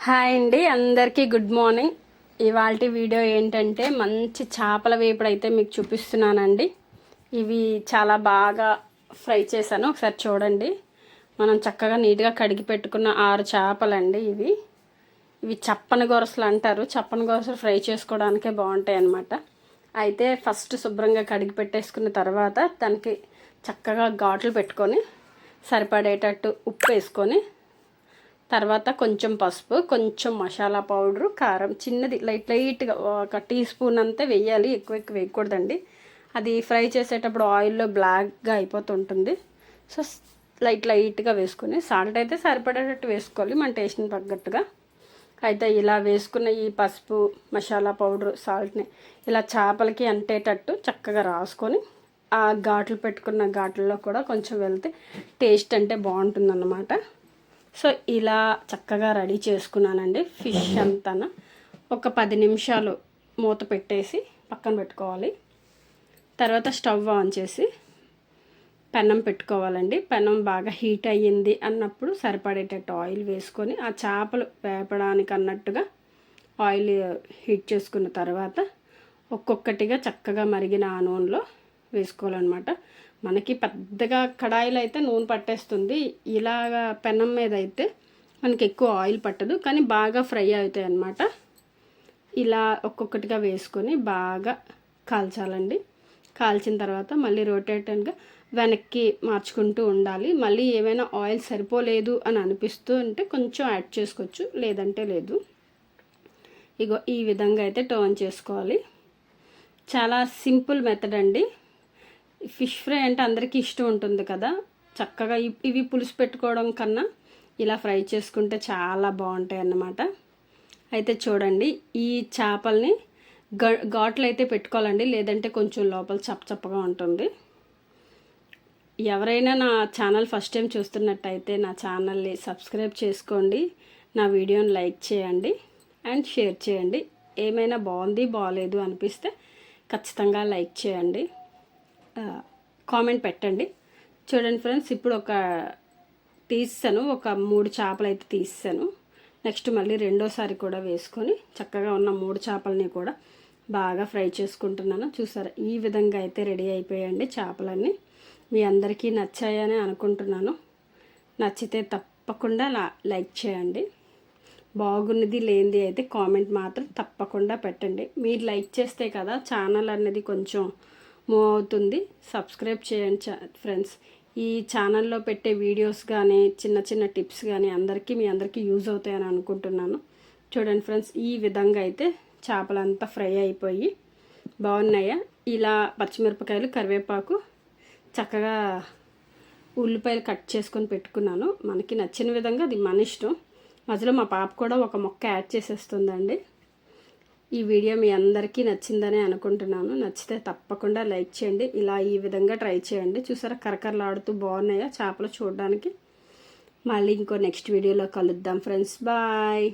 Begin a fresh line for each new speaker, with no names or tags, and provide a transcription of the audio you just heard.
Hi అండి, అందరికీ good morning. ఇవాల్టి వీడియో ఏంటంటే మంచి చేపల వేపుడు అయితే మీకు చూపిస్తున్నానండి. ఇవి చాలా బాగా ఫ్రై చేశాను, ఒకసారి చూడండి. మనం చక్కగా నీట్గా కడిగి పెట్టుకున్న 6 చేపలండి. ఇవి చప్పని గొరసలు అంటారు. చప్పని గొరసలు ఫ్రై చేసుకోవడానికే బాగుంటాయి అన్నమాట. అయితే ఫస్ట్ శుభ్రంగా కడిగి పెట్టేసుకున్న తర్వాత దానికి చక్కగా ఘాట్లు పెట్టుకొని సరిపడేటట్టు ఉప్పు వేసుకొని తర్వాత కొంచెం పసుపు, కొంచెం మసాలా పౌడరు, కారం చిన్నది లైట్గా ఒక టీ స్పూన్ అంతా వేయాలి. ఎక్కువ వేయకూడదండి. అది ఫ్రై చేసేటప్పుడు ఆయిల్లో బ్లాక్గా అయిపోతుంటుంది. సో లైట్గా వేసుకుని సాల్ట్ అయితే సరిపడేటట్టు వేసుకోవాలి, మన టేస్ట్ని తగ్గట్టుగా. అయితే ఇలా వేసుకున్న ఈ పసుపు, మసాలా పౌడరు, సాల్ట్ని ఇలా చేపలకి అంటేటట్టు చక్కగా రాసుకొని ఆ ఘాట్లు పెట్టుకున్న ఘాట్లలో కూడా కొంచెం వెళ్తే టేస్ట్ అంటే బాగుంటుందన్నమాట. సో ఇలా చక్కగా రెడీ చేసుకున్నానండి. ఫిష్ అంతా ఒక 10 నిమిషాలు మూత పెట్టేసి పక్కన పెట్టుకోవాలి. తర్వాత స్టవ్ ఆన్ చేసి పెనం పెట్టుకోవాలండి. పెనం బాగా హీట్ అయ్యింది అన్నప్పుడు సరిపడేటట్టు ఆయిల్ వేసుకొని ఆ చేపలు వేపడానికి అన్నట్టుగా ఆయిల్ హీట్ చేసుకున్న తర్వాత ఒక్కొక్కటిగా చక్కగా మరిగిన ఆ నూనెలో వేసుకోవాలన్నమాట. మనకి పెద్దగా కడాయిలు అయితే నూనె పట్టేస్తుంది. ఇలాగా పెనం మీద అయితే మనకి ఎక్కువ ఆయిల్ పట్టదు, కానీ బాగా ఫ్రై అవుతాయి అన్నమాట. ఇలా ఒక్కొక్కటిగా వేసుకొని బాగా కాల్చాలండి. కాల్చిన తర్వాత మళ్ళీ రొటేటర్గా వెనక్కి మార్చుకుంటూ ఉండాలి. మళ్ళీ ఏమైనా ఆయిల్ సరిపోలేదు అని అనిపిస్తూ ఉంటే కొంచెం యాడ్ చేసుకోవచ్చు, లేదంటే లేదు. ఇగో ఈ విధంగా అయితే టర్న్ చేసుకోవాలి. చాలా సింపుల్ మెథడ్ అండి. ఫిష్ ఫ్రై అంటే అందరికీ ఇష్టం ఉంటుంది కదా. చక్కగా ఇవి పులుసు పెట్టుకోవడం కన్నా ఇలా ఫ్రై చేసుకుంటే చాలా బాగుంటాయి అన్నమాట. అయితే చూడండి, ఈ చేపల్ని ఘాట్లు అయితే పెట్టుకోవాలండి, లేదంటే కొంచెం లోపల చప్పగా ఉంటుంది. ఎవరైనా నా ఛానల్ ఫస్ట్ టైం చూస్తున్నట్టయితే నా ఛానల్ని సబ్స్క్రైబ్ చేసుకోండి, నా వీడియోని లైక్ చేయండి అండ్ షేర్ చేయండి. ఏమైనా బాగుంది బాగాలేదు అనిపిస్తే ఖచ్చితంగా లైక్ చేయండి, కామెంట్ పెట్టండి. చూడండి ఫ్రెండ్స్, ఇప్పుడు ఒక 3 చేపలు అయితే తీసాను. నెక్స్ట్ మళ్ళీ రెండోసారి కూడా వేసుకొని చక్కగా ఉన్న 3 చేపలని కూడా బాగా ఫ్రై చేసుకుంటున్నాను. చూసారా, ఈ విధంగా అయితే రెడీ అయిపోయాయండి చేపలన్నీ. మీ అందరికీ నచ్చాయని అనుకుంటున్నాను. నచ్చితే తప్పకుండా లైక్ చేయండి. బాగున్నది లేనిది అయితే కామెంట్ మాత్రం తప్పకుండా పెట్టండి. మీరు లైక్ చేస్తే కదా ఛానల్ అనేది కొంచెం మూవ్ అవుతుంది. సబ్స్క్రైబ్ చేయండి ఫ్రెండ్స్. ఈ ఛానల్లో పెట్టే వీడియోస్ కానీ చిన్న టిప్స్ కానీ మీ అందరికీ యూజ్ అవుతాయని అనుకుంటున్నాను. చూడండి ఫ్రెండ్స్, ఈ విధంగా అయితే చేపలంతా ఫ్రై అయిపోయి బాగున్నాయా. ఇలా పచ్చిమిరపకాయలు, కరివేపాకు, చక్కగా ఉల్లిపాయలు కట్ చేసుకొని పెట్టుకున్నాను. మనకి నచ్చిన విధంగా, అది మన ఇష్టం. మధ్యలో మా పాప కూడా ఒక మొక్క యాడ్ చేసేస్తుందండి. ఈ వీడియో మీ అందరికీ నచ్చిందని అనుకుంటున్నాను. నచ్చితే తప్పకుండా లైక్ చేయండి. ఇలా ఈ విధంగా ట్రై చేయండి. చూసారా, కరకరలాడుతూ బాగున్నాయా చేపలు చూడడానికి. మళ్ళీ ఇంకో నెక్స్ట్ వీడియోలో కలుద్దాం ఫ్రెండ్స్. బాయ్.